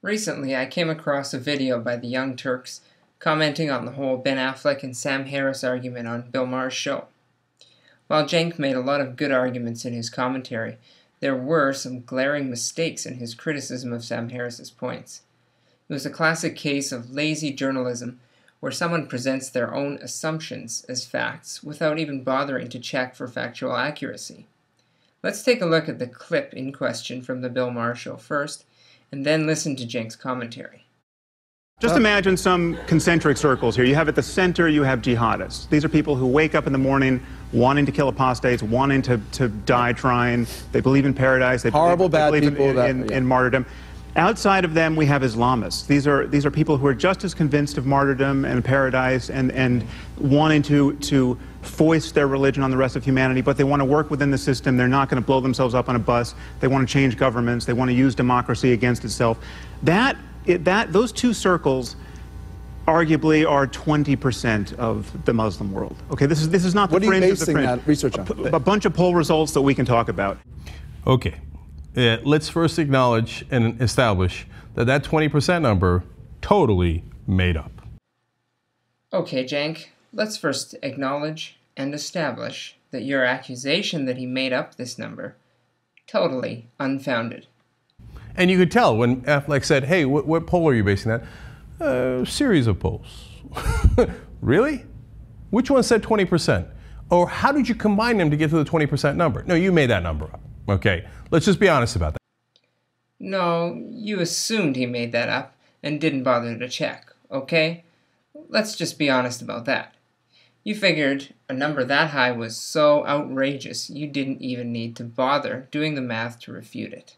Recently, I came across a video by the Young Turks commenting on the whole Ben Affleck and Sam Harris argument on Bill Maher's show. While Cenk made a lot of good arguments in his commentary, there were some glaring mistakes in his criticism of Sam Harris's points. It was a classic case of lazy journalism where someone presents their own assumptions as facts without even bothering to check for factual accuracy. Let's take a look at the clip in question from the Bill Maher show first, and then listen to Cenk's commentary. Just imagine some concentric circles here. You have at the center, you have jihadists. These are people who wake up in the morning wanting to kill apostates, wanting to die trying. They believe in paradise. They believe in martyrdom. Outside of them, we have Islamists. These are people who are just as convinced of martyrdom and paradise and wanting to foist their religion on the rest of humanity, but they want to work within the system. They're not going to blow themselves up on a bus. They want to change governments. They want to use democracy against itself. Those two circles arguably are 20% of the Muslim world. Okay, this is not the fringe of the fringe. What are you basing that research on? A bunch of poll results that we can talk about. Okay. Let's first acknowledge and establish that 20% number totally made up. Okay, Cenk, let's first acknowledge and establish that your accusation that he made up this number, totally unfounded. And you could tell when Affleck said, hey, what poll are you basing that? A series of polls. Really? Which one said 20%? Or how did you combine them to get to the 20% number? No, you made that number up. Okay, let's just be honest about that. No, you assumed he made that up and didn't bother to check, okay? Let's just be honest about that. You figured a number that high was so outrageous you didn't even need to bother doing the math to refute it.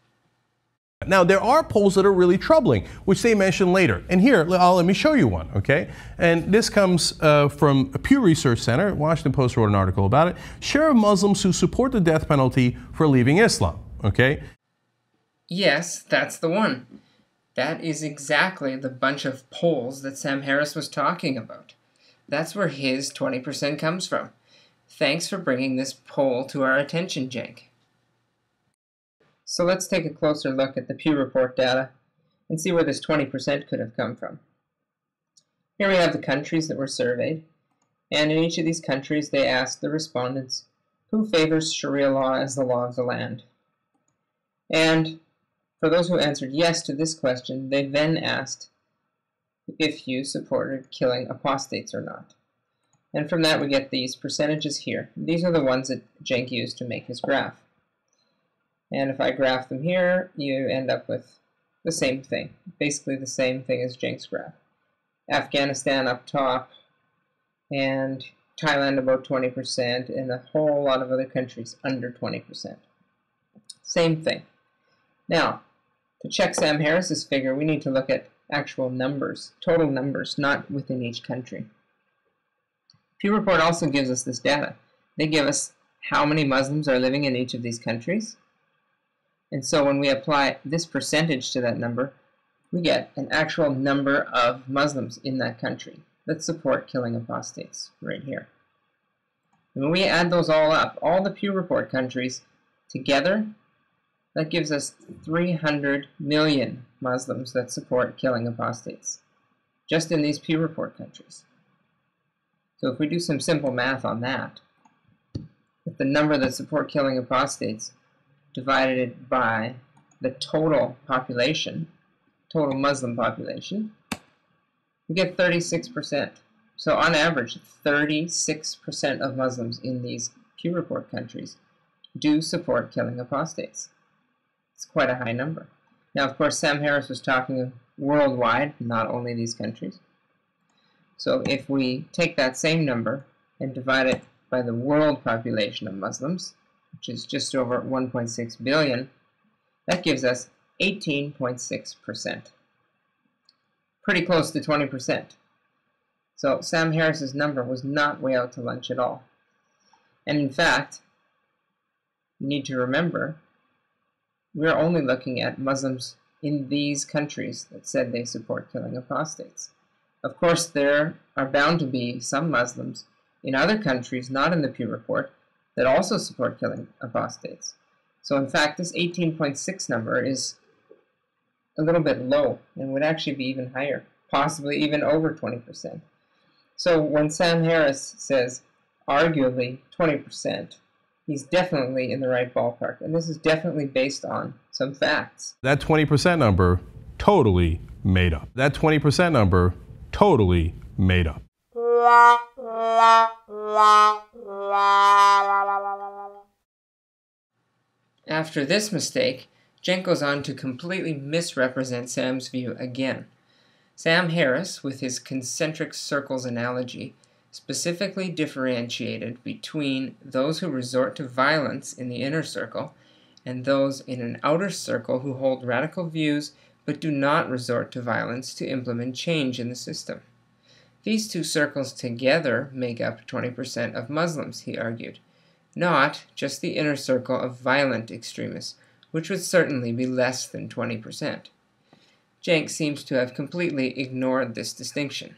Now, there are polls that are really troubling, which they mention later. And here, let me show you one, okay? And this comes from a Pew Research Center. Washington Post wrote an article about it. Share of Muslims who support the death penalty for leaving Islam, okay? Yes, that's the one. That is exactly the bunch of polls that Sam Harris was talking about. That's where his 20% comes from. Thanks for bringing this poll to our attention, Cenk. So let's take a closer look at the Pew Report data and see where this 20% could have come from. Here we have the countries that were surveyed, and in each of these countries they asked the respondents who favors Sharia law as the law of the land. And for those who answered yes to this question, they then asked if you supported killing apostates or not. And from that we get these percentages here. These are the ones that Cenk used to make his graph. And if I graph them here, you end up with the same thing. Basically the same thing as Cenk's graph. Afghanistan up top, and Thailand about 20%, and a whole lot of other countries under 20%. Same thing. Now, to check Sam Harris's figure, we need to look at actual numbers, total numbers, not within each country. Pew Report also gives us this data. They give us how many Muslims are living in each of these countries. And so when we apply this percentage to that number, we get an actual number of Muslims in that country that support killing apostates right here. And when we add those all up, all the Pew Report countries together, that gives us 300 million Muslims that support killing apostates, just in these Pew Report countries. So if we do some simple math on that, with the number that support killing apostates divided it by the total population, total Muslim population, we get 36%. So on average, 36% of Muslims in these Pew Report countries do support killing apostates. It's quite a high number. Now, of course, Sam Harris was talking worldwide, not only these countries. So if we take that same number and divide it by the world population of Muslims, which is just over 1.6 billion, that gives us 18.6%. Pretty close to 20%. So Sam Harris's number was not way out to lunch at all. And in fact, you need to remember, we're only looking at Muslims in these countries that said they support killing apostates. Of course, there are bound to be some Muslims in other countries, not in the Pew Report, that also support killing apostates. So in fact, this 18.6 number is a little bit low and would actually be even higher, possibly even over 20%. So when Sam Harris says arguably 20%, he's definitely in the right ballpark, and this is definitely based on some facts. That 20% number, totally made up. That 20% number, totally made up. After this mistake, Cenk goes on to completely misrepresent Sam's view again. Sam Harris, with his concentric circles analogy, specifically differentiated between those who resort to violence in the inner circle and those in an outer circle who hold radical views but do not resort to violence to implement change in the system. These two circles together make up 20% of Muslims, he argued, not just the inner circle of violent extremists, which would certainly be less than 20%. Cenk seems to have completely ignored this distinction.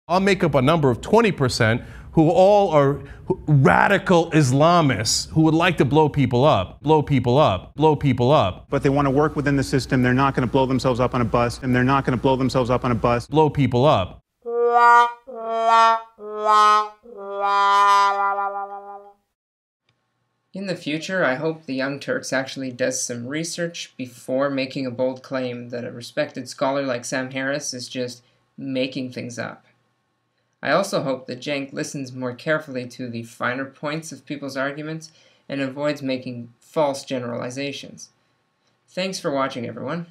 I'll make up a number of 20% who all are radical Islamists who would like to blow people up, blow people up, blow people up. But they want to work within the system. They're not going to blow themselves up on a bus, and they're not going to blow themselves up on a bus. Blow people up. In the future, I hope the Young Turks actually does some research before making a bold claim that a respected scholar like Sam Harris is just making things up. I also hope that Cenk listens more carefully to the finer points of people's arguments and avoids making false generalizations. Thanks for watching, everyone.